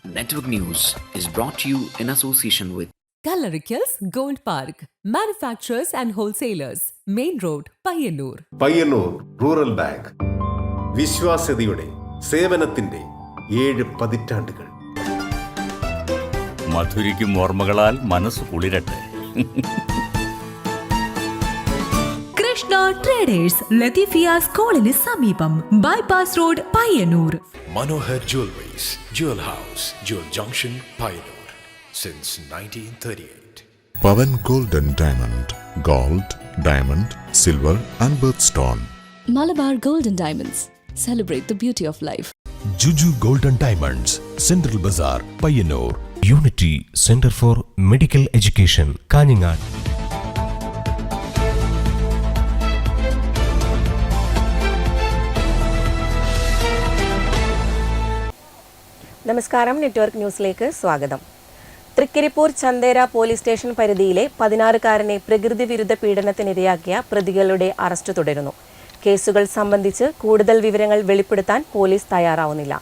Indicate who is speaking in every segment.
Speaker 1: Network News is brought to you in association with
Speaker 2: Gallericals Gold Park, manufacturers and wholesalers, Main Road, Payyannur.
Speaker 3: Payyannur rural bank വിശ്വാസ്യതയുടെ സേവനത്തിന്റെ 7 പതിറ്റാണ്ടുകൾ.
Speaker 4: മധുരിക്കും ഓർമ്മകളാൽ മനസ്സ് കുളിരട്ടെ.
Speaker 2: Krishna traders Latheefiya സ്കൂളിന് സമീപം bypass road Payyanur.
Speaker 5: Manohar Jewelries, Jewel House, Jewel Junction, Payyanur, since 1938.
Speaker 6: Pavan Gold and Diamond, Gold, Diamond, Silver and Birthstone.
Speaker 7: Malabar Gold and Diamonds, celebrate the beauty of life.
Speaker 8: Juju Gold and Diamonds, Central Bazaar, Payyannur. Unity Center for Medical Education, Kanyanad.
Speaker 9: നമസ്കാരം, network ന്യൂസിലേക്ക് സ്വാഗതം. Trikaripur Chandera police station പരിധിയിലെ 16-കാരനെ പ്രകൃതി വിരുദ്ധ പീഡനത്തിനിരയാക്കിയ പ്രതികളുടെ arrest തുടരുന്നു. കേസുകൾ സംബന്ധിച്ച് കൂടുതൽ വിവരങ്ങൾ വെളിപ്പെടുത്താൻ പോലീസ് തയ്യാറാവുന്നില്ല.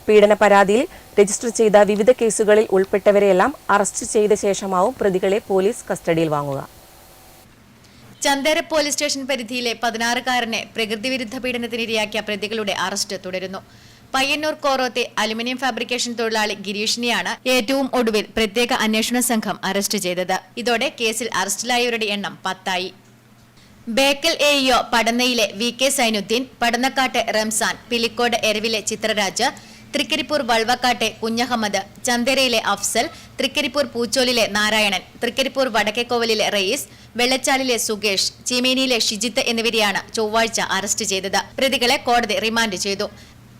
Speaker 9: പീഡന പരാതിയിൽ രജിസ്റ്റർ ചെയ്ത വിവിധ കേസുകളിൽ ഉൾപ്പെട്ടവരെയെല്ലാം അറസ്റ്റ് ചെയ്ത ശേഷമാവും പ്രതികളെ പോലീസ് കസ്റ്റഡിയിൽ വാങ്ങുക.
Speaker 10: ചന്ദേര പോലീസ് സ്റ്റേഷൻ പരിധിയിലെ 16-കാരനെ പ്രകൃതി വിരുദ്ധ പീഡനത്തിനിരയാക്കിയ പ്രതികളുടെ അറസ്റ്റ് തുടരുന്നു. പയ്യന്നൂർ കോറോത്തെ അലുമിനിയം ഫാബ്രിക്കേഷൻ തൊഴിലാളി ഗിരീഷിനെയാണ് ഏറ്റവും ഒടുവിൽ പ്രത്യേക അന്വേഷണ സംഘം അറസ്റ്റ് ചെയ്തത്. ഇതോടെ കേസിൽ അറസ്റ്റിലായവരുടെ എണ്ണം 10 ബേക്കൽ എഇഒ പടന്നയിലെ VK സൈനുദ്ദീൻ, പടന്നക്കാട്ടെ റംസാൻ, പിലിക്കോട് എരവിലെ ചിത്രരാജ്, തൃക്കരിപ്പൂർ വൾവക്കാട്ടെ കുഞ്ഞഹമ്മദ്, ചന്ദേരയിലെ അഫ്സൽ, തൃക്കരിപ്പൂർ പൂച്ചോലിലെ നാരായണൻ, തൃക്കരിപ്പൂർ വടക്കേക്കോവലിലെ റയീസ്, വെള്ളച്ചാലിലെ സുകേഷ്, ചീമേനിയിലെ ഷിജിത്ത് എന്നിവരെയാണ് ചൊവ്വാഴ്ച അറസ്റ്റ് ചെയ്തത്. പ്രതികളെ കോടതി റിമാൻഡ് ചെയ്തു.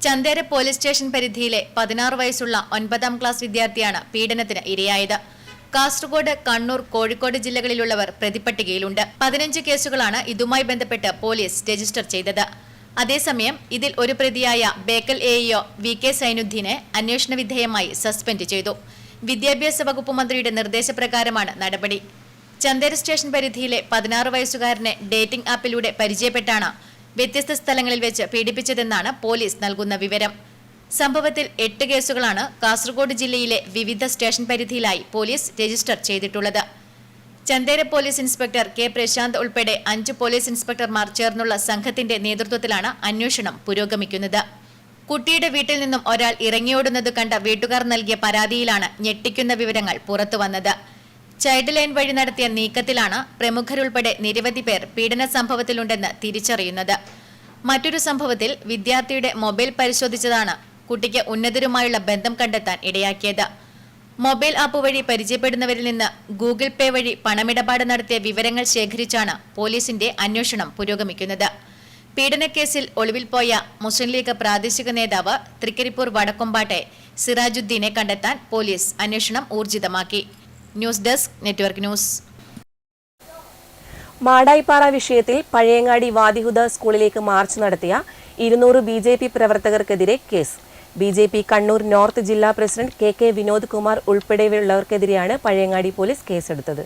Speaker 10: ചന്ദേര പോലീസ് സ്റ്റേഷൻ പരിധിയിലെ 16 വയസ്സുള്ള 9ാം ക്ലാസ് വിദ്യാർത്ഥിയാണ് പീഡനത്തിന് ഇരയായത്. കാസർഗോഡ്, കണ്ണൂർ, കോഴിക്കോട് ജില്ലകളിലുള്ളവർ പ്രതിപട്ടികയിലുണ്ട്. 15 കേസുകളാണ് ഇതുമായി ബന്ധപ്പെട്ട് പോലീസ് രജിസ്റ്റർ ചെയ്തത്. അതേസമയം ഇതിൽ ഒരു പ്രതിയായ ബേക്കൽ എഇഒ VK സൈനുദ്ദീനെ അന്വേഷണ വിധേയമായി സസ്പെൻഡ് ചെയ്തു. വിദ്യാഭ്യാസ വകുപ്പ് മന്ത്രിയുടെ നിർദ്ദേശപ്രകാരമാണ് നടപടി. ചന്ദേര സ്റ്റേഷൻ പരിധിയിലെ 16 വയസ്സുകാരനെ ഡേറ്റിംഗ് ആപ്പിലൂടെ പരിചയപ്പെട്ടാണ് വ്യത്യസ്ത സ്ഥലങ്ങളിൽ വെച്ച് പീഡിപ്പിച്ചതെന്നാണ് പോലീസ് നൽകുന്ന വിവരം. സംഭവത്തിൽ 8 കേസുകളാണ് കാസർഗോഡ് ജില്ലയിലെ വിവിധ സ്റ്റേഷൻ പരിധിയിലായി പോലീസ് രജിസ്റ്റർ ചെയ്തിട്ടുള്ളത്. Chandera police inspector K Prashanth ഉൾപ്പെടെ 5 പോലീസ് ഇൻസ്പെക്ടർമാർ ചേർന്നുള്ള സംഘത്തിന്റെ നേതൃത്വത്തിലാണ് അന്വേഷണം പുരോഗമിക്കുന്നത്. കുട്ടിയുടെ വീട്ടിൽ നിന്നും ഒരാൾ ഇറങ്ങിയോടുന്നത് കണ്ട വീട്ടുകാർ നൽകിയ പരാതിയിലാണ് ഞെട്ടിക്കുന്ന വിവരങ്ങൾ പുറത്തുവന്നത്. ചൈൽഡ് ലൈൻ വഴി നടത്തിയ നീക്കത്തിലാണ് പ്രമുഖരുൾപ്പെടെ നിരവധി പേർ പീഡന സംഭവത്തിലുണ്ടെന്ന് തിരിച്ചറിയുന്നത്. മറ്റൊരു സംഭവത്തിൽ വിദ്യാർത്ഥിയുടെ മൊബൈൽ പരിശോധിച്ചതാണ് കുട്ടിക്ക് ഉന്നതരുമായുള്ള ബന്ധം കണ്ടെത്താൻ ഇടയാക്കിയത്. മൊബൈൽ ആപ്പ് വഴി പരിചയപ്പെടുന്നവരിൽ നിന്ന് ഗൂഗിൾ പേ വഴി പണമിടപാട് നടത്തിയ വിവരങ്ങൾ ശേഖരിച്ചാണ് പോലീസിന്റെ അന്വേഷണം പുരോഗമിക്കുന്നത്. പീഡനക്കേസിൽ ഒളിവിൽ പോയ മുസ്ലിം ലീഗ് പ്രാദേശിക നേതാവ് തൃക്കരിപ്പൂർ വടക്കൊമ്പാട്ടെ സിറാജുദ്ദീനെ കണ്ടെത്താൻ പോലീസ് അന്വേഷണം ഊർജിതമാക്കി. News desk, network news.
Speaker 9: Madayippara വിഷയത്തിൽ പഴയങ്ങാടി വാദിഹുദ സ്കൂളിലേക്ക് മാർച്ച് നടത്തിയ 200 BJP പ്രവർത്തകർക്കെതിരെ കേസ്. BJP കണ്ണൂർ നോർത്ത് ജില്ലാ പ്രസിഡന്റ് KK വിനോദ് കുമാർ ഉൾപ്പെടെയുള്ളവർക്കെതിരെയാണ് പഴയങ്ങാടി പോലീസ് കേസെടുത്തത്.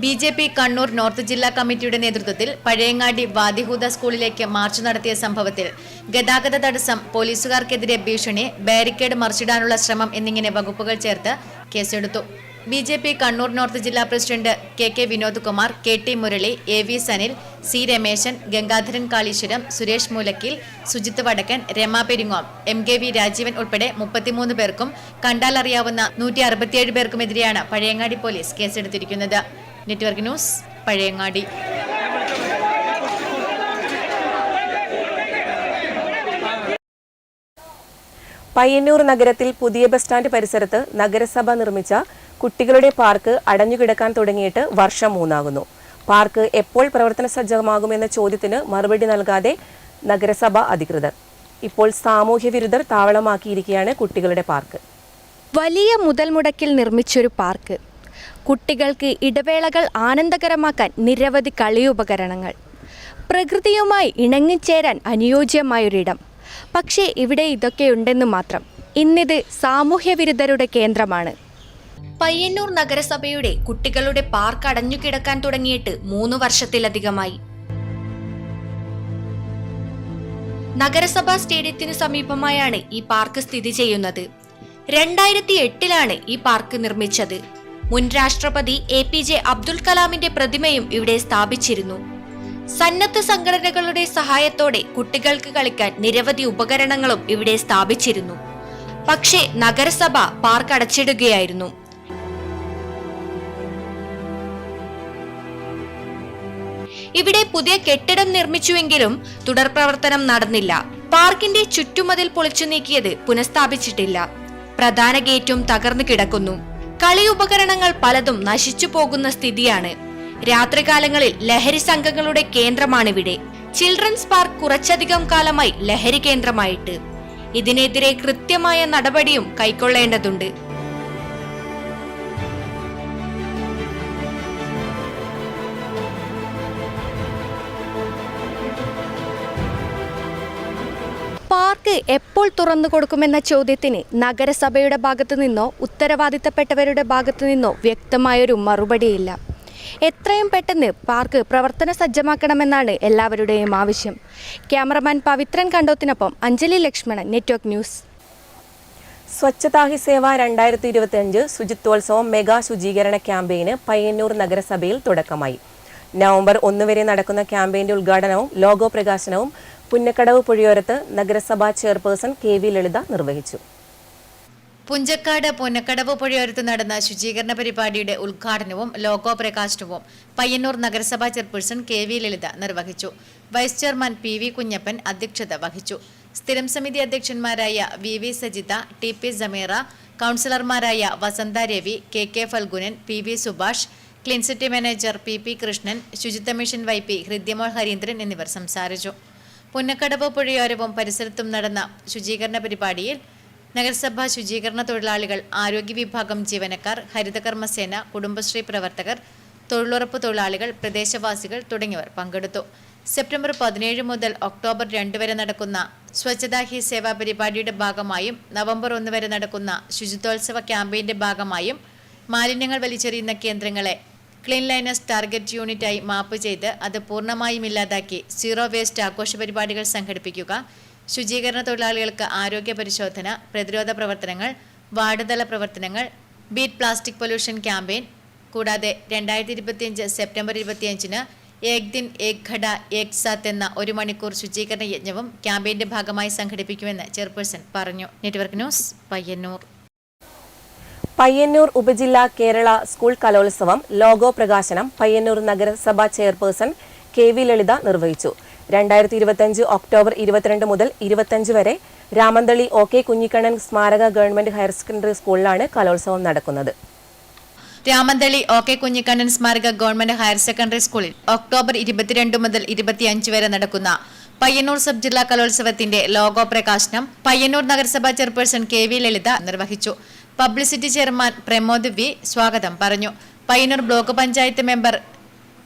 Speaker 10: BJP കണ്ണൂർ നോർത്ത് ജില്ലാ കമ്മിറ്റിയുടെ നേതൃത്വത്തിൽ പഴയങ്ങാടി വാദിഹുദ സ്കൂളിലേക്ക് മാർച്ച് നടത്തിയ സംഭവത്തിൽ ഗതാഗത തടസ്സം, പോലീസുകാർക്കെതിരെ ഭീഷണി, ബാരിക്കേഡ് മറിച്ചിടാനുള്ള ശ്രമം എന്നിങ്ങനെ വകുപ്പുകൾ ചേർത്ത് കേസെടുത്തു. BJP കണ്ണൂർ നോർത്ത് ജില്ലാ president KK Vinod Kumar, KT Murali, AV Sanil, C Rameshan, Gangadharan Kaleeswaram, Suresh Moolakkil, Sujith Vadakkan, Rama Peringome, MKV Rajeevan ഉൾപ്പെടെ 33 പേർക്കും കണ്ടാൽ അറിയാവുന്ന 167 പേർക്കുമെതിരെയാണ് പഴയങ്ങാടി പോലീസ് കേസെടുത്തിരിക്കുന്നത്. Network news, Pazhayangadi.
Speaker 9: പയ്യന്നൂർ നഗരത്തിൽ പുതിയ ബസ് സ്റ്റാൻഡ് പരിസരത്ത് നഗരസഭ നിർമ്മിച്ച കുട്ടികളുടെ പാർക്ക് അടഞ്ഞുകിടക്കാൻ തുടങ്ങിയിട്ട് വർഷം 3 പാർക്ക് എപ്പോൾ പ്രവർത്തന സജ്ജമാകുമെന്ന ചോദ്യത്തിന് മറുപടി നൽകാതെ നഗരസഭ അധികൃതർ. ഇപ്പോൾ സാമൂഹ്യ വിരുദ്ധർ താവളമാക്കിയിരിക്കുകയാണ് കുട്ടികളുടെ പാർക്ക്.
Speaker 11: വലിയ മുതൽ മുടക്കിൽ നിർമ്മിച്ചൊരു പാർക്ക്, കുട്ടികൾക്ക് ഇടവേളകൾ ആനന്ദകരമാക്കാൻ നിരവധി കളിയുപകരണങ്ങൾ, പ്രകൃതിയുമായി ഇണങ്ങിച്ചേരാൻ അനുയോജ്യമായൊരിടം. പക്ഷേ ഇവിടെ ഇതൊക്കെയുണ്ടെന്ന് മാത്രം. ഇന്നിത് സാമൂഹ്യ വിരുദ്ധരുടെ കേന്ദ്രമാണ്. പയ്യന്നൂർ നഗരസഭയുടെ കുട്ടികളുടെ പാർക്ക് അടഞ്ഞുകിടക്കാൻ തുടങ്ങിയിട്ട് 3 വർഷത്തിലധികമായി. നഗരസഭാ സ്റ്റേഡിയത്തിനു സമീപമായാണ് ഈ പാർക്ക് സ്ഥിതി ചെയ്യുന്നത്. 2008 ഈ പാർക്ക് നിർമ്മിച്ചത്. മുൻ രാഷ്ട്രപതി APJ അബ്ദുൽ കലാമിന്റെ പ്രതിമയും ഇവിടെ സ്ഥാപിച്ചിരുന്നു. സന്നദ്ധ സംഘടനകളുടെ സഹായത്തോടെ കുട്ടികൾക്ക് കളിക്കാൻ നിരവധി ഉപകരണങ്ങളും ഇവിടെ സ്ഥാപിച്ചിരുന്നു. പക്ഷേ നഗരസഭ പാർക്ക് അടച്ചിടുകയായിരുന്നു. ഇവിടെ പുതിയ കെട്ടിടം നിർമ്മിച്ചുവെങ്കിലും തുടർ പ്രവർത്തനം നടന്നില്ല. പാർക്കിന്റെ ചുറ്റുമതിൽ പൊളിച്ചു നീക്കിയത് പുനഃസ്ഥാപിച്ചിട്ടില്ല. പ്രധാന ഗേറ്റും തകർന്നു കിടക്കുന്നു. കളി ഉപകരണങ്ങൾ പലതും നശിച്ചു പോകുന്ന സ്ഥിതിയാണ്. രാത്രികാലങ്ങളിൽ ലഹരി സംഘങ്ങളുടെ കേന്ദ്രമാണിവിടെ. ചിൽഡ്രൻസ് പാർക്ക് കുറച്ചധികം കാലമായി ലഹരി കേന്ദ്രമായിട്ട്. ഇതിനെതിരെ കൃത്യമായ നടപടിയും കൈക്കൊള്ളേണ്ടതുണ്ട്. പാർക്ക് എപ്പോൾ തുറന്നു കൊടുക്കുമെന്ന ചോദ്യത്തിന് നഗരസഭയുടെ ഭാഗത്തു നിന്നോ ഉത്തരവാദിത്തപ്പെട്ടവരുടെ ഭാഗത്തു നിന്നോ വ്യക്തമായൊരു മറുപടിയില്ല. എത്രയും പെട്ടെന്ന് പാർക്ക് പ്രവർത്തന സജ്ജമാക്കണമെന്നാണ് എല്ലാവരുടെയും ആവശ്യം. ക്യാമറമാൻ പവിത്രൻ കണ്ടോത്തിനൊപ്പം അഞ്ജലി ലക്ഷ്മണൻ, നെറ്റ്വർക്ക് ന്യൂസ്.
Speaker 9: സ്വച്ഛതാ ഹി സേവ 2025 ശുചിത്വോത്സവം മെഗാ ശുചീകരണ ക്യാമ്പയിന് പയ്യന്നൂർ നഗരസഭയിൽ തുടക്കമായി. നവംബർ 1 വരെ നടക്കുന്ന ക്യാമ്പയിന്റെ ഉദ്ഘാടനവും ലോഗോ പ്രകാശനവും പുന്നക്കടവ് പുഴയോരത്ത് നഗരസഭാ ചെയർപേഴ്സൺ KV ലളിത നിർവഹിച്ചു.
Speaker 10: പുഞ്ചക്കാട് പുന്നക്കടവ് പുഴയോരത്ത് നടന്ന ശുചീകരണ പരിപാടിയുടെ ഉദ്ഘാടനവും ലോഗോ പ്രകാശനവും പയ്യന്നൂർ നഗരസഭാ ചെയർപേഴ്സൺ KV ലളിത നിർവഹിച്ചു. വൈസ് ചെയർമാൻ PV കുഞ്ഞപ്പൻ അധ്യക്ഷത വഹിച്ചു. സ്ഥിരം സമിതി അധ്യക്ഷന്മാരായ VV സജിത, TP സമീറ, കൗൺസിലർമാരായ Vasantha Ravi, KK Phalgunan, PV Subhash, clean city manager PP Krishnan, Suchitwa mission YP Hridyamol Harindran എന്നിവർ സംസാരിച്ചു. പുന്നക്കടവ് പുഴയോരവും പരിസരത്തും നടന്ന ശുചീകരണ പരിപാടിയിൽ നഗരസഭാ ശുചീകരണ തൊഴിലാളികൾ, ആരോഗ്യ വിഭാഗം ജീവനക്കാർ, ഹരിതകർമ്മസേന, കുടുംബശ്രീ പ്രവർത്തകർ, തൊഴിലുറപ്പ് തൊഴിലാളികൾ, പ്രദേശവാസികൾ തുടങ്ങിയവർ പങ്കെടുത്തു. സെപ്റ്റംബർ 17 മുതൽ ഒക്ടോബർ 2 വരെ നടക്കുന്ന സ്വച്ഛതാ ഹി സേവ പരിപാടിയുടെ ഭാഗമായും നവംബർ 1 വരെ നടക്കുന്ന ശുചിത്വോത്സവ ക്യാമ്പയിന്റെ ഭാഗമായും മാലിന്യങ്ങൾ വലിച്ചെറിയുന്ന കേന്ദ്രങ്ങളെ ക്ലീൻ ലൈനേഴ്സ് ടാർഗറ്റ് യൂണിറ്റായി മാപ്പ് ചെയ്ത് അത് പൂർണ്ണമായും ഇല്ലാതാക്കി സീറോ വേസ്റ്റ് ആഘോഷ പരിപാടികൾ സംഘടിപ്പിക്കുക, ശുചീകരണ തൊഴിലാളികൾക്ക് ആരോഗ്യ പരിശോധന, പ്രതിരോധ പ്രവർത്തനങ്ങൾ, വാർഡ് തല പ്രവർത്തനങ്ങൾ, ബീറ്റ് പ്ലാസ്റ്റിക് പൊല്യൂഷൻ ക്യാമ്പയിൻ, കൂടാതെ 2025 സെപ്റ്റംബർ 25 ഏക് ദിൻ ഏക് ഘട ഏക് സാത്ത് എന്ന 1 മണിക്കൂർ ശുചീകരണ യജ്ഞവും ക്യാമ്പയിന്റെ ഭാഗമായി സംഘടിപ്പിക്കുമെന്ന് ചെയർപേഴ്സൺ പറഞ്ഞു. Network news, Payyanur.
Speaker 9: പയ്യന്നൂർ ഉപജില്ലാ കേരള സ്കൂൾ കലോത്സവം ലോഗോ പ്രകാശനം പയ്യന്നൂർ നഗരസഭാ ചെയർപേഴ്സൺ KV ലളിത നിർവഹിച്ചു. 2025 ഒക്ടോബർ 22 മുതൽ 25 വരെ രാമന്തളി OK കുഞ്ഞിക്കണ്ണൻ സ്മാരക ഗവൺമെന്റ് ഹയർ സെക്കൻഡറി സ്കൂളിലാണ് കലോത്സവം നടക്കുന്നത്.
Speaker 10: രാമന്തളി OK കുഞ്ഞിക്കണ്ണൻ സ്മാരക ഗവൺമെന്റ് ഹയർ സെക്കൻഡറി സ്കൂളിൽ ഒക്ടോബർ 22 മുതൽ 25 വരെ നടക്കുന്ന പയ്യന്നൂർ സബ് ജില്ലാ കലോത്സവത്തിന്റെ ലോഗോ പ്രകാശനം പയ്യന്നൂർ നഗരസഭാ ചെയർപേഴ്സൺ KV ലളിത നിർവഹിച്ചു. പബ്ലിസിറ്റി ചെയർമാൻ പ്രമോദ് V സ്വാഗതം പറഞ്ഞു. Payyannur block panchayat member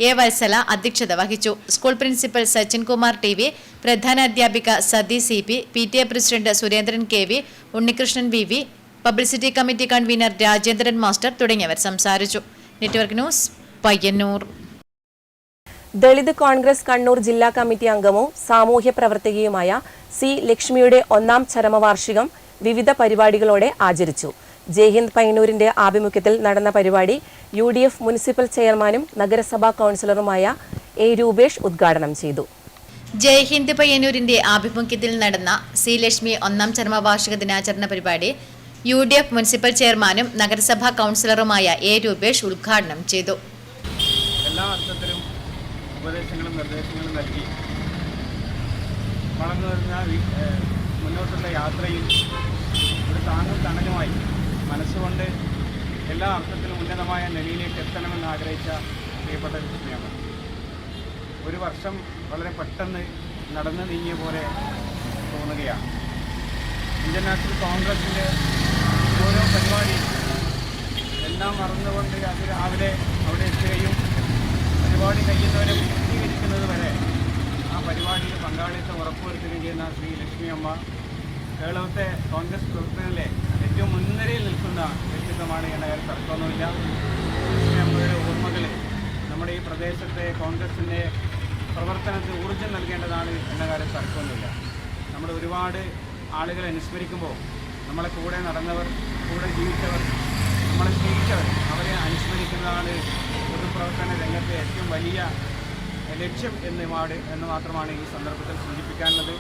Speaker 10: A Vatsala അധ്യക്ഷത വഹിച്ചു. School principal Sachin Kumar TV, പ്രധാന അധ്യാപിക Sathi CP, PTA president Surendran KV, Unnikrishnan VV, publicity committee convener Rajendran master തുടങ്ങിയവർ സംസാരിച്ചു. Network news, Payyannur.
Speaker 9: ദളിത് കോൺഗ്രസ് കണ്ണൂർ ജില്ലാ കമ്മിറ്റി അംഗവും സാമൂഹ്യ പ്രവർത്തകയുമായ C ലക്ഷ്മിയുടെ 1ാം ചരമവാർഷികം വിവിധ പരിപാടികളോടെ ആചരിച്ചു. ജയ്ഹിന്ദ് പയ്യന്നൂരിന്റെ ആഭിമുഖ്യത്തിൽ നടന്ന പരിപാടി UDF മുനിസിപ്പൽ ചെയർമാനും നഗരസഭാ കൗൺസിലറുമായ A രൂപേഷ് ഉദ്ഘാടനം ചെയ്തു.
Speaker 10: ജയ്ഹിന്ദ് പയ്യന്നൂരിന്റെ ആഭിമുഖ്യത്തിൽ നടന്ന C ലക്ഷ്മി 1ാം ചരമവാർഷിക ദിനാചരണ പരിപാടി UDF മുനിസിപ്പൽ ചെയർമാനും നഗരസഭാ കൗൺസിലറുമായ A രൂപേഷ് ഉദ്ഘാടനം ചെയ്തു.
Speaker 12: എല്ലാ അർത്ഥത്തിലും ഉപദേശങ്ങളും നിർദ്ദേശങ്ങളും നൽകി വളർന്നു വരുന്ന മുന്നോട്ടുള്ള യാത്രയിൽ ഒരു താങ്ങും തണലുമായി മനസ്സുകൊണ്ട് എല്ലാ അർത്ഥത്തിലും ഉന്നതമായ നിലയിലേക്ക് എത്തണമെന്ന് ആഗ്രഹിച്ച പ്രിയപ്പെട്ട ലക്ഷ്മിയാണ്. ഒരു വർഷം വളരെ പെട്ടെന്ന് നടന്നു നീങ്ങിയ പോലെ തോന്നുകയാണ്. ഇന്ത്യൻ നാഷണൽ കോൺഗ്രസിൻ്റെ ഓരോ പരിപാടിയും എല്ലാം മറന്നുകൊണ്ട് അത് രാവിലെ അവിടെ എത്തുകയും പരിപാടി കഴിയുന്നവരെ പൂർത്തീകരിക്കുന്നത് വരെ ആ പരിപാടിയിൽ പങ്കാളിത്തം ഉറപ്പുവരുത്തുകയും ചെയ്യുന്ന ശ്രീ ലക്ഷ്മി അമ്മ കേരളത്തെ കോൺഗ്രസ് പ്രവർത്തനങ്ങളിലെ ഏറ്റവും മുൻനിരയിൽ നിൽക്കുന്ന വ്യക്തിത്വമാണ് എന്ന കാര്യം തർക്കമൊന്നുമില്ല. ലക്ഷ്മി അമ്മയുടെ ഓർമ്മകൾ നമ്മുടെ ഈ പ്രദേശത്തെ കോൺഗ്രസിൻ്റെ പ്രവർത്തനത്തിന് ഊർജ്ജം നൽകേണ്ടതാണ് എന്ന കാര്യം തർക്കമൊന്നുമില്ല. നമ്മൾ ഒരുപാട് ആളുകളെ അനുസ്മരിക്കുമ്പോൾ നമ്മളെ കൂടെ നടന്നവർ, കൂടെ ജീവിച്ചവർ, നമ്മളെ സ്നേഹിച്ചവർ, അവരെ അനുസ്മരിക്കുന്നതാണ് പൊതുപ്രവർത്തന രംഗത്തെ ഏറ്റവും വലിയ ലക്ഷ്യം എന്ന് മാത്രമാണ് ഈ സന്ദർഭത്തിൽ സൂചിപ്പിക്കാനുള്ളത്.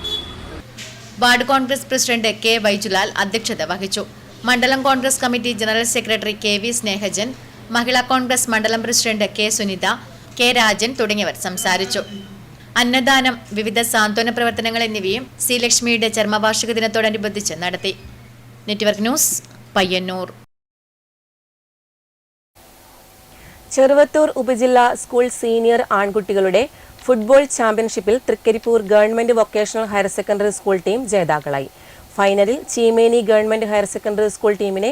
Speaker 10: Ward Congress president K Vaijulal അധ്യക്ഷത വഹിച്ചു. മണ്ഡലം Congress committee general secretary K V Snehajan, Mahila Congress മണ്ഡലം president K Sunitha, K Rajan തുടങ്ങിയവർ സംസാരിച്ചു. അന്നദാനം, വിവിധ സാന്ത്വന പ്രവർത്തനങ്ങൾ എന്നിവയും സി ലക്ഷ്മിയുടെ ചരമവാർഷിക ദിനത്തോടനുബന്ധിച്ച് നടത്തി. Network news, Payyanur.
Speaker 9: ചെറുവത്തൂർ ഉപജില്ലാ സ്കൂൾ സീനിയർ ആൺകുട്ടികളുടെ ഫുട്ബോൾ ചാമ്പ്യൻഷിപ്പിൽ Thrikaripur government vocational higher secondary school team ജേതാക്കളായി. ഫൈനലിൽ Cheemeni government higher secondary school ടീമിനെ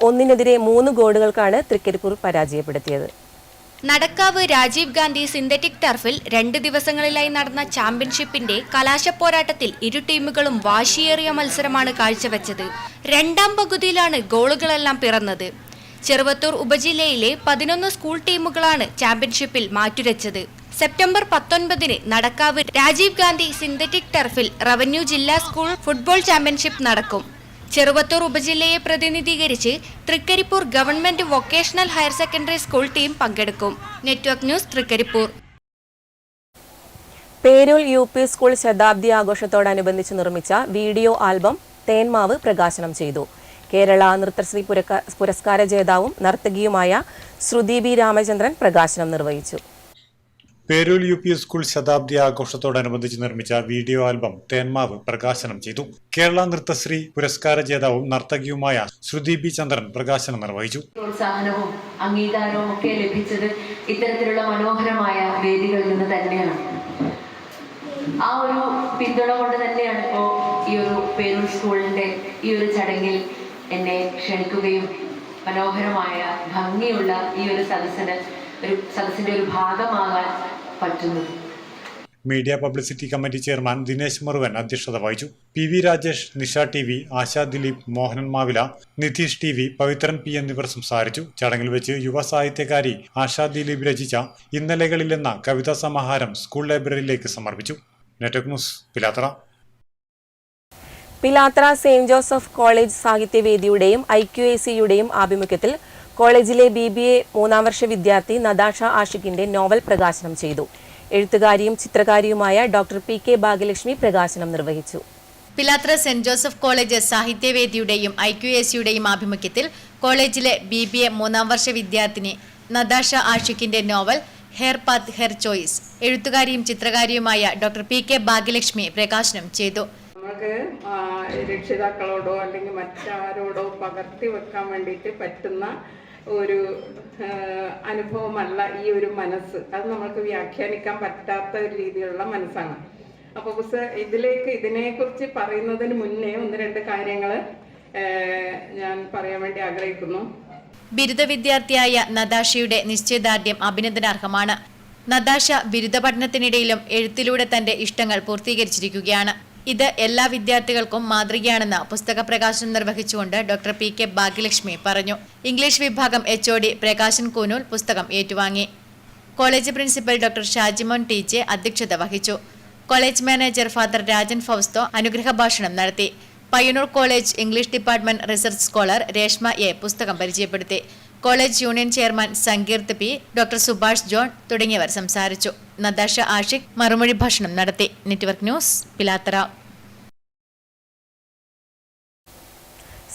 Speaker 9: 1-3 ഗോളുകൾക്കാണ് തൃക്കരിപ്പൂർ പരാജയപ്പെടുത്തിയത്.
Speaker 11: നടക്കാവ് രാജീവ് ഗാന്ധി സിന്തറ്റിക് ടർഫിൽ 2 ദിവസങ്ങളിലായി നടന്ന ചാമ്പ്യൻഷിപ്പിന്റെ കലാശപ്പോരാട്ടത്തിൽ ഇരു ടീമുകളും വാശിയേറിയ മത്സരമാണ് കാഴ്ചവെച്ചത്. രണ്ടാം പകുതിയിലാണ് ഗോളുകളെല്ലാം പിറന്നത്. ചെറുവത്തൂർ ഉപജില്ലയിലെ 11 സ്കൂൾ ടീമുകളാണ് ചാമ്പ്യൻഷിപ്പിൽ മാറ്റുരച്ചത്. സെപ്റ്റംബർ 19 നടക്കാവ് രാജീവ് ഗാന്ധി സിന്തറ്റിക് ടർഫിൽ റവന്യൂ ജില്ലാ സ്കൂൾ ഫുട്ബോൾ ചാമ്പ്യൻഷിപ്പ് നടക്കും. ചെറുവത്തൂർ ഉപജില്ലയെ പ്രതിനിധീകരിച്ച് Trikaripur government vocational higher secondary school team പങ്കെടുക്കും. Network news, Trikaripur.
Speaker 9: Peroor UP school ശതാബ്ദി ആഘോഷത്തോടനുബന്ധിച്ച് നിർമ്മിച്ച വീഡിയോ ആൽബം തേന്മാവ് പ്രകാശനം ചെയ്തു. കേരള നൃത്തശ്രീ പുരസ്കാര ജേതാവും നർത്തകിയുമായ ശ്രുതി ബി രാമചന്ദ്രൻ പ്രകാശനം നിർവഹിച്ചു.
Speaker 13: പേരൂർ UP സ്കൂൾ ശതാബ്ദി ആഘോഷത്തോടനുബന്ധിച്ച് നിർമ്മിച്ച വീഡിയോ ആൽബം തേന്മാവ് പ്രകാശനം ചെയ്തു. കേരള നൃത്തശ്രീ പുരസ്കാര ജേതാവും നർത്തകിയുമായ ശ്രുതി ബി ചന്ദ്രൻ പ്രകാശനം നിർവഹിച്ചു.
Speaker 14: പ്രോത്സാഹനവും അംഗീകാരവും ഒക്കെ ലഭിച്ചത് ഇത്തരത്തിലുള്ള മനോഹരമായ വേദികളിൽ നിന്ന് തന്നെയാണ്. ആ ഒരു പിന്തുണ കൊണ്ട് തന്നെയാണ് ഇപ്പോൾ ഈ ഒരു പേരൂർ സ്കൂളിന്റെ ഈ ഒരു ചടങ്ങിൽ എന്നെ ക്ഷണിക്കുകയും മനോഹരമായ ഭംഗിയുള്ള ഈ ഒരു സദസ്സിന്റെ ഒരു ഭാഗമാകാൻ പറ്റുന്നത്.
Speaker 13: Media publicity committee chairman Dinesh Muruvan അധ്യക്ഷത വഹിച്ചു. PV Rajesh, Nisha TV, ASHA Dileep, Mohanan മാവില, Nitish TV, Pavithran P എന്നിവർ സംസാരിച്ചു. ചടങ്ങിൽ വെച്ച് യുവ സാഹിത്യകാരി ആശാ ദിലീപ് രചിച്ച ഇന്നലകളിൽ എന്ന കവിതാ സമാഹാരം സ്കൂൾ ലൈബ്രറിയിലേക്ക് സമർപ്പിച്ചു. Network news, Pilathara.
Speaker 9: Pilathara saint Joseph college സാഹിത്യവേദിയുടെയും IQACയുടെയും ആഭിമുഖ്യത്തിൽ കോളേജിലെ BBA 3-ാം വർഷ വിദ്യാർത്ഥി നദാഷ ആഷിഖിന്റെ നോവൽ പ്രകാശനം ചെയ്തു. എഴുത്തുകാരിയും ചിത്രകാരിയുമായ ഡോക്ടർ PK ഭാഗ്യലക്ഷ്മി പ്രകാശനം നിർവഹിച്ചു.
Speaker 10: പിലാത്തറ സെന്റ് ജോസഫ് കോളേജ് സാഹിത്യവേദിയുടെയും IQACയുടെയും ആഭിമുഖ്യത്തിൽ കോളേജിലെ BBA 3-ാം വർഷ വിദ്യാർത്ഥിനി നദാഷ ആഷിഖിന്റെ novel her path her choice എഴുത്തുകാരിയും ചിത്രകാരിയുമായ ഡോക്ടർ PK ഭാഗ്യലക്ഷ്മി പ്രകാശനം ചെയ്തു.
Speaker 15: നമുക്ക് രക്ഷിതാക്കളോടോ അല്ലെങ്കിൽ മറ്റാരോടോ പകർത്തി വെക്കാൻ വേണ്ടിയിട്ട് പറ്റുന്ന ഒരു അനുഭവമല്ല ഈ ഒരു മനസ്സ്. അത് നമുക്ക് വ്യാഖ്യാനിക്കാൻ പറ്റാത്ത ഒരു രീതിയിലുള്ള മനസ്സാണ്. അപ്പോൾ ഇതിനെക്കുറിച്ച് പറയുന്നതിന് മുന്നേ 1-2 കാര്യങ്ങൾ ഞാൻ പറയാൻ വേണ്ടി ആഗ്രഹിക്കുന്നു.
Speaker 10: ബിരുദ വിദ്യാർത്ഥിയായ നദാഷയുടെ നിശ്ചയദാർഢ്യം അഭിനന്ദനാർഹമാണ്. നദാഷ ബിരുദ പഠനത്തിനിടയിലും എഴുത്തിലൂടെ തന്റെ ഇഷ്ടങ്ങൾ പൂർത്തീകരിച്ചിരിക്കുകയാണ്. ഇത് എല്ലാ വിദ്യാർത്ഥികൾക്കും മാതൃകയാണെന്ന് പുസ്തക പ്രകാശനം നിർവഹിച്ചുകൊണ്ട് ഡോക്ടർ PK ഭാഗ്യലക്ഷ്മി പറഞ്ഞു. ഇംഗ്ലീഷ് വിഭാഗം HOD പ്രകാശൻ കൂനൂൽ പുസ്തകം ഏറ്റുവാങ്ങി. College principal doctor Shajimon TJ അധ്യക്ഷത വഹിച്ചു. College manager father Rajan Fausto അനുഗ്രഹ ഭാഷണം നടത്തി. Payyannur college English department research scholar Reshma A പുസ്തകം പരിചയപ്പെടുത്തി. College union chairman Sankeerth P, doctor Subhash John തുടങ്ങിയവർ സംസാരിച്ചു. നദാഷ ആഷിഖ് മറുമൊഴി ഭാഷണം നടത്തി. Network news, Pilathara.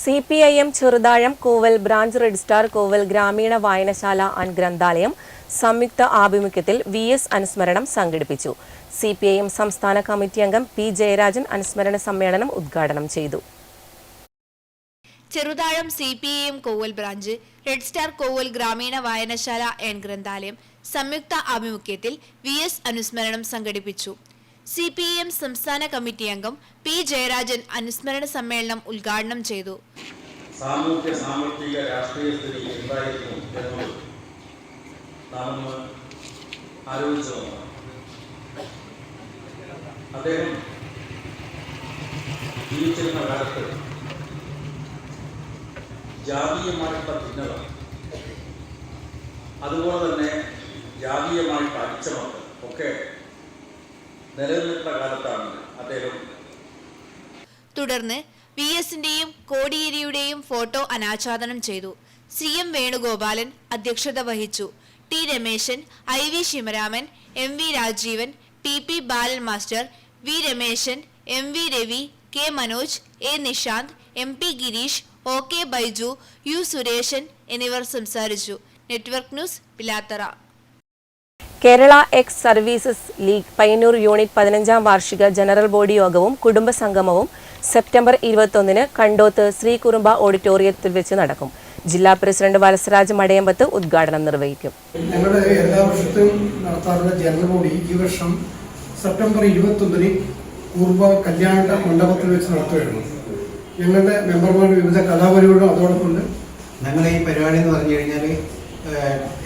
Speaker 9: CPIM Cheruthazham Koval branch registrar Koval ഗ്രാമീണ വായനശാല ആൻഡ് ഗ്രന്ഥാലയം സംയുക്ത ആഭിമുഖ്യത്തിൽ VS അനുസ്മരണം സംഘടിപ്പിച്ചു. CPIM സംസ്ഥാന കമ്മിറ്റി അംഗം P ജയരാജൻ അനുസ്മരണ സമ്മേളനം ഉദ്ഘാടനം ചെയ്തു.
Speaker 11: ചെറുതാഴം CPIM കോവൽ ബ്രാഞ്ച് രജിസ്ട്രാർ കോവൽ ഗ്രാമീണ വായനശാല ആൻഡ് ഗ്രന്ഥാലയം സംയുക്ത ആഭിമുഖ്യത്തിൽ VS അനുസ്മരണം സംഘടിപ്പിച്ചു. CPIM സംസ്ഥാന കമ്മിറ്റി അംഗം P ജയരാജൻ അനുസ്മരണ സമ്മേളനം ഉദ്ഘാടനം ചെയ്തു.
Speaker 16: സാമൂഹിക രാഷ്ട്രീയ സ്ഥിതി എന്തായിരുന്നു എന്നത് നാം ആലോചിച്ചു. അദ്ദേഹം ജീവിച്ചിരുന്ന കാലത്ത് ജാതീയമായിട്ടുള്ള ഭിന്നത, അതുപോലെ തന്നെ ജാതീയമായിട്ട് അടിച്ചമർത്തൽ ഒക്കെ നിലനിൽക്കുന്ന കാലത്താണ് അദ്ദേഹം.
Speaker 11: തുടർന്ന്
Speaker 10: VSന്റെയും കോടിയേരിയുടെയും ഫോട്ടോ അനാച്ഛാദനം ചെയ്തു. CM വേണുഗോപാലൻ അധ്യക്ഷത വഹിച്ചു. T Rameshan, IV Sivaraman, MV Rajeevan, PP Balan master, V Rameshan, MV Ravi, K Manoj, A Nishanth, MP Gireesh, OK Baiju, U Sureshan എന്നിവർ സംസാരിച്ചു. Network news Pilathara.
Speaker 9: Kerala ex services league Payyanur unit 15ാം വാർഷിക ജനറൽ ബോഡി യോഗവും കുടുംബ സംഗമവും സെപ്റ്റംബർ 21-ന് കണ്ടോത്ത് ശ്രീ കുറുമ്പ ഓഡിറ്റോറിയത്തിൽ വെച്ച് നടക്കും. ജില്ലാ പ്രസിഡന്റ് വത്സരാജ് മടയമ്പത്ത് ഉദ്ഘാടനം നിർവഹിക്കും.
Speaker 17: ഞങ്ങളുടെ എല്ലാ വർഷത്തെയും നടത്താറുള്ള ജനറൽ ബോഡി ഈ വർഷം സെപ്റ്റംബർ 21-ന് കുറുമ്പ കല്യാണ മണ്ഡപത്തിൽ വെച്ച് നടത്തുകയാണ്. ഞങ്ങളുടെ മെമ്പർമാർ വിവിധ കലാപരിപാടികളും അതോടൊപ്പം
Speaker 18: ഞങ്ങളുടെ ഈ പരിപാടി എന്ന് പറഞ്ഞു കഴിഞ്ഞാൽ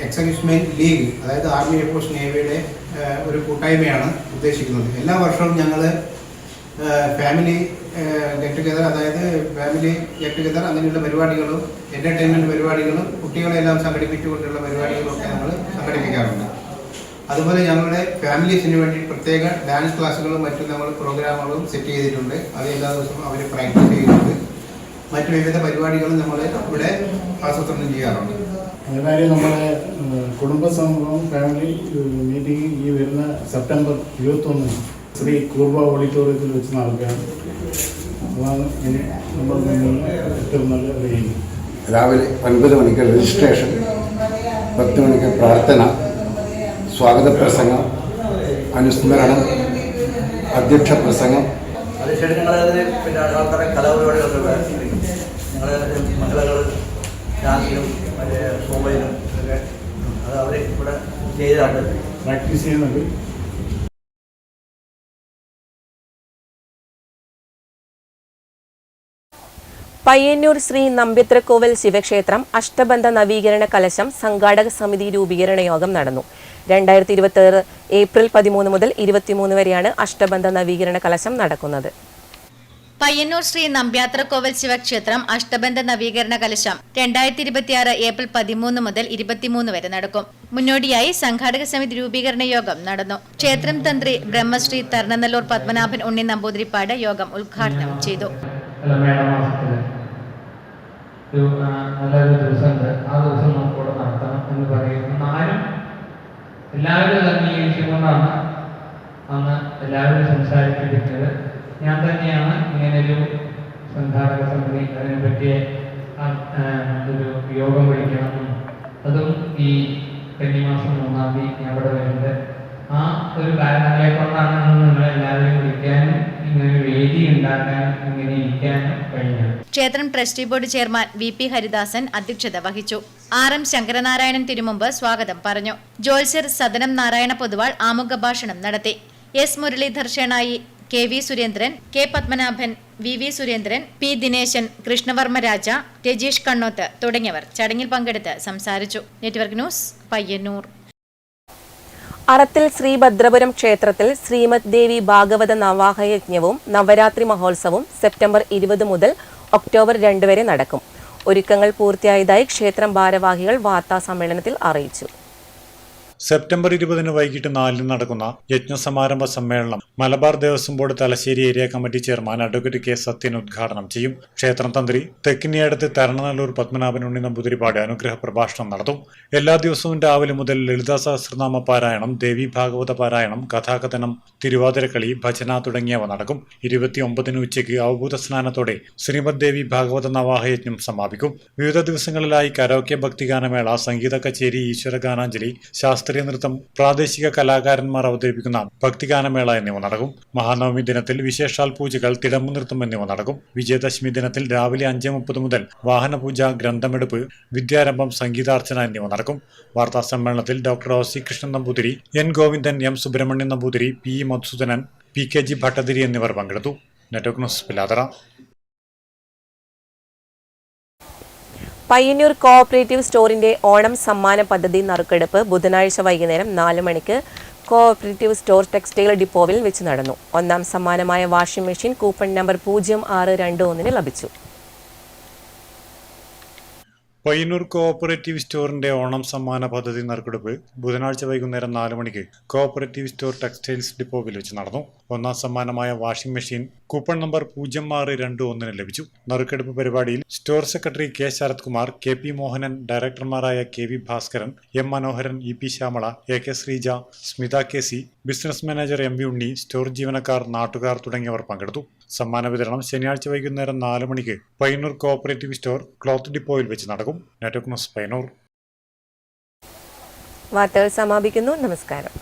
Speaker 18: എക്സിക്യൂട്ടീവ് ലീഗ്, അതായത് ആർമി എയർഫോഴ്സ് നേവിയുടെ ഒരു കൂട്ടായ്മയാണ് ഉദ്ദേശിക്കുന്നത്. എല്ലാ വർഷവും ഞങ്ങൾ ഫാമിലി ഗെറ്റ് ടുഗെദർ, അതായത് ഫാമിലി ഗെറ്റ് ടുഗെദർ അങ്ങനെയുള്ള പരിപാടികളും എൻ്റർടൈൻമെൻറ്റ് പരിപാടികളും കുട്ടികളെല്ലാം സംഘടിപ്പിച്ചുകൊണ്ടുള്ള പരിപാടികളും ഒക്കെ ഞങ്ങൾ സംഘടിപ്പിക്കാറുണ്ട്. അതുപോലെ ഞങ്ങളുടെ ഫാമിലീസിന് വേണ്ടി പ്രത്യേക ഡാൻസ് ക്ലാസ്സുകളും മറ്റും നമ്മൾ പ്രോഗ്രാമുകളും സെറ്റ് ചെയ്തിട്ടുണ്ട്. അത് എല്ലാ ദിവസവും അവർ പ്രാക്ടീസ് ചെയ്യുന്നുണ്ട്. മറ്റു വിവിധ പരിപാടികളും നമ്മൾ ഇവിടെ ആസൂത്രണം ചെയ്യാറുണ്ട്.
Speaker 17: അതുമാതിരി നമ്മുടെ കുടുംബസംഗമവും ഫാമിലി മീറ്റിംഗ് ഈ വരുന്ന സെപ്റ്റംബർ 21 ശ്രീ കുറുമ്പ ഓഡിറ്റോറിയത്തിൽ വെച്ച് നടക്കുകയാണ്. അതാണ് നമ്മൾ ഏറ്റവും നല്ല രീതി.
Speaker 19: രാവിലെ 9 മണിക്ക് രജിസ്ട്രേഷൻ, 10 മണിക്ക് പ്രാർത്ഥന, സ്വാഗത പ്രസംഗം, അനുസ്മരണം, അധ്യക്ഷ പ്രസംഗം.
Speaker 20: അതിനുശേഷം ഞങ്ങളത് പിന്നെ ആൾക്കാരെ കലാപരിപാടികളൊക്കെ ഞങ്ങൾ മംഗളകൾ ഡാൻസിലും മറ്റേ സോമയിലും ഒക്കെ അത് അവർ ഇവിടെ ചെയ്താണ്
Speaker 17: പ്രാക്ടീസ് ചെയ്യുന്നുണ്ട്.
Speaker 9: പയ്യന്നൂർ ശ്രീ നമ്പ്യത്രക്കോവിൽ ശിവക്ഷേത്രം അഷ്ടബന്ധ നവീകരണ കലശം സംഘാടക സമിതി രൂപീകരണ യോഗം നടന്നു. 2026 ഏപ്രിൽ 13 മുതൽ 23 വരെയാണ് അഷ്ടബന്ധ നവീകരണ കലശം നടക്കുന്നത്.
Speaker 10: പയ്യന്നൂർ ശ്രീ നമ്പ്യാത്രക്കോവിൽ ശിവക്ഷേത്രം അഷ്ടബന്ധ നവീകരണ കലശം 2026 ഏപ്രിൽ 13 മുതൽ 23 വരെ നടക്കും. മുന്നോടിയായി സംഘാടക സമിതി രൂപീകരണ യോഗം നടന്നു. ക്ഷേത്രം തന്ത്രി ബ്രഹ്മശ്രീ തർണനല്ലൂർ പത്മനാഭൻ ഉണ്ണി നമ്പൂതിരിപ്പാട് യോഗം ഉദ്ഘാടനം ചെയ്തു.
Speaker 21: നല്ലൊരു ദിവസമുണ്ട്, ആ ദിവസം നമുക്കിവിടെ നടത്തണം എന്ന് പറയുന്ന എല്ലാവരും അംഗീകരിച്ചുകൊണ്ടാണ് അന്ന് എല്ലാവരും സംസാരിച്ചിരിക്കുന്നത്. ഞാൻ തന്നെയാണ് ഇങ്ങനൊരു സംഘാടക സമിതി അതിനെ പറ്റിയ ഒരു യോഗം വിളിക്കണമെന്നും അതും ഈ കന്നിമാസം 3-ാം തീയതി ഞാൻ ഇവിടെ വരുന്നത് ആ ഒരു കാരണങ്ങളെ കൊണ്ടാണ് നിങ്ങളെല്ലാവരും വിളിക്കാനും ഇങ്ങനെ വേദി ഉണ്ടാക്കാനും ഇങ്ങനെ ഇരിക്കാനും കഴിഞ്ഞത്.
Speaker 10: ക്ഷേത്രം trustee board chairman VP Haridasan അധ്യക്ഷത വഹിച്ചു. RM ശങ്കരനാരായണൻ തിരുമുമ്പ് സ്വാഗതം പറഞ്ഞു. ജോത്സ്യർ സദനം നാരായണ പൊതുവാൾ ആമുഖ ഭാഷണം നടത്തി. S Muralidhar Shenoy, KV Surendran, K Padmanabhan, VV Surendran, P Dineshan, Krishna Varma രാജ, രജീഷ് കണ്ണോത്ത് തുടങ്ങിയവർ ചടങ്ങിൽ പങ്കെടുത്ത് സംസാരിച്ചു. Network news Payyannur.
Speaker 9: അറത്തിൽ ശ്രീഭദ്രപുരം ക്ഷേത്രത്തിൽ ശ്രീമദ് ദേവി ഭാഗവത നവാഹയജ്ഞവും നവരാത്രി മഹോത്സവവും സെപ്റ്റംബർ 20 മുതൽ ഒക്ടോബർ 2 വരെ നടക്കും. ഒരുക്കങ്ങൾ പൂർത്തിയായതായി ക്ഷേത്രം ഭാരവാഹികൾ വാർത്താ സമ്മേളനത്തിൽ അറിയിച്ചു.
Speaker 13: സെപ്റ്റംബർ 20 വൈകിട്ട് 4 നടക്കുന്ന യജ്ഞസമാരംഭ സമ്മേളനം Malabar Devaswom board Thalassery area committee chairman advocate K Sathyan ഉദ്ഘാടനം ചെയ്യും. ക്ഷേത്രം തന്ത്രി തെക്കിനിയടത്ത് തരണനല്ലൂർ പത്മനാഭൻ ഉണ്ണി നമ്പൂതിരിപ്പാട് അനുഗ്രഹ പ്രഭാഷണം നടത്തും. എല്ലാ ദിവസവും രാവിലെ മുതൽ ലളിതാ സഹസ്രനാമ പാരായണം, ദേവി ഭാഗവത പാരായണം, കഥാകഥനം, തിരുവാതിരക്കളി, ഭജന തുടങ്ങിയവ നടക്കും. 29 ഉച്ചയ്ക്ക് അവഭൂത സ്നാനത്തോടെ ശ്രീമദ് ദേവി ഭാഗവത നവാഹയജ്ഞം സമാപിക്കും. വിവിധ ദിവസങ്ങളിലായി കരോക്കെ ഭക്തിഗാനമേള, സംഗീത കച്ചേരി, ഈശ്വരഗാനാഞ്ജലി, ശാസ്ത്രീയ നൃത്തം, പ്രാദേശിക കലാകാരന്മാർ അവതരിപ്പിക്കുന്ന ഭക്തിഗാനമേള എന്നിവ നടക്കും. മഹാനവമി ദിനത്തിൽ വിശേഷാൽ പൂജകൾ, തിടമ്പു നൃത്തം എന്നിവ നടക്കും. വിജയദശമി ദിനത്തിൽ രാവിലെ 5:30 മുതൽ വാഹനപൂജ, ഗ്രന്ഥമെടുപ്പ്, വിദ്യാരംഭം, സംഗീതാർച്ചന എന്നിവ നടക്കും. വാർത്താ സമ്മേളനത്തിൽ doctor OC Krishnan Namboothiri, N Govindan, M Subramanian Namboothiri, P Madhusoodanan, PKG Bhattathiri എന്നിവർ പങ്കെടുത്തു. Network news Pilathara.
Speaker 9: Payyannur cooperative സ്റ്റോറിന്റെ ഓണം സമ്മാന പദ്ധതി നറുക്കെടുപ്പ് ബുധനാഴ്ച വൈകുന്നേരം 4 മണിക്ക് കോഓപ്പറേറ്റീവ് സ്റ്റോർ ടെക്സ്റ്റൈൽ ഡിപ്പോവിൽ വെച്ച് നടന്നു. ഒന്നാം സമ്മാനമായ വാഷിംഗ് മെഷീൻ കൂപ്പൺ നമ്പർ 0621 ലഭിച്ചു.
Speaker 13: പയ്യന്നൂർ കോഓപ്പറേറ്റീവ് സ്റ്റോറിന്റെ ഓണം സമ്മാന പദ്ധതി നറുക്കെടുപ്പ് ബുധനാഴ്ച വൈകുന്നേരം 4 മണിക്ക് കോഓപ്പറേറ്റീവ് സ്റ്റോർ ടെക്സ്റ്റൈൽസ് ഡിപ്പോയിൽ വെച്ച് നടന്നു. ഒന്നാം സമ്മാനമായ വാഷിംഗ് മെഷീൻ കൂപ്പൺ നമ്പർ 0621 ലഭിച്ചു. നറുക്കെടുപ്പ് പരിപാടിയിൽ store secretary K Sarath Kumar, K P Mohanan, ഡയറക്ടർമാരായ K V Bhaskaran, M Manoharan, E P Shyamala, A K Sreeja, Smitha K C, business manager M V Unni, store ജീവനക്കാർ, നാട്ടുകാർ തുടങ്ങിയവർ പങ്കെടുത്തു. സമ്മാന വിതരണം ശനിയാഴ്ച വൈകുന്നേരം 4 മണിക്ക് പയ്യന്നൂർ കോഓപ്പറേറ്റീവ് സ്റ്റോർ ക്ലോത്ത് ഡിപ്പോയിൽ വെച്ച് നടക്കും. Network news Payyanur.
Speaker 9: വാർത്തകൾ സമാപിക്കുന്നു. നമസ്കാരം.